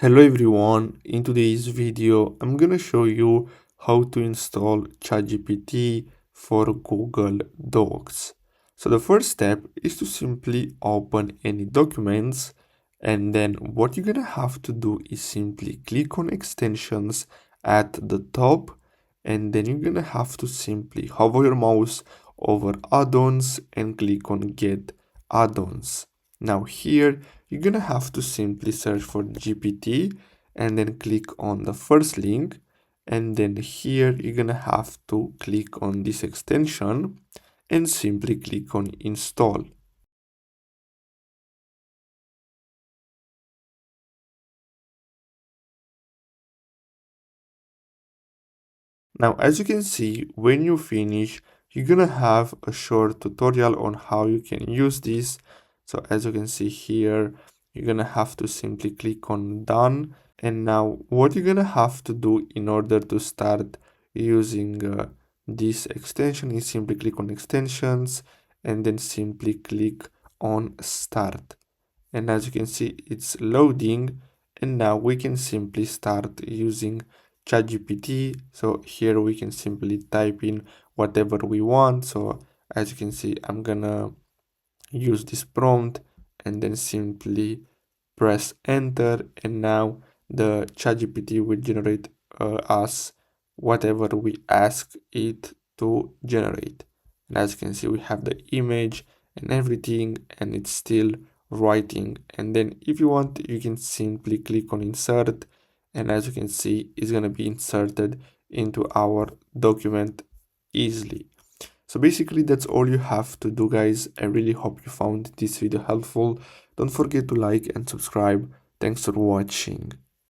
Hello everyone, in today's video I'm gonna show you how to install Chat GPT for Google Docs. So the first step is to simply open any documents, and then what you're gonna have to do is simply click on extensions at the top, and then you're gonna have to simply hover your mouse over add-ons and click on get add-ons. Now here you're gonna have to simply search for GPT and then click on the first link, and then here you're gonna have to click on this extension and simply click on install. Now as you can see, when you finish you're gonna have a short tutorial on how you can use this. So as you can see here, you're gonna have to simply click on done. And now what you're gonna have to do in order to start using this extension is simply click on extensions and then simply click on start. And as you can see, it's loading, and now we can simply start using ChatGPT. So here we can simply type in whatever we want. So as you can see, I'm gonna use this prompt and then simply press enter, and now the ChatGPT will generate us whatever we ask it to generate. And as you can see, we have the image and everything, and it's still writing. And then if you want, you can simply click on insert, and as you can see, it's going to be inserted into our document easily. So basically that's all you have to do, guys. I really hope you found this video helpful. Don't forget to like and subscribe. Thanks for watching.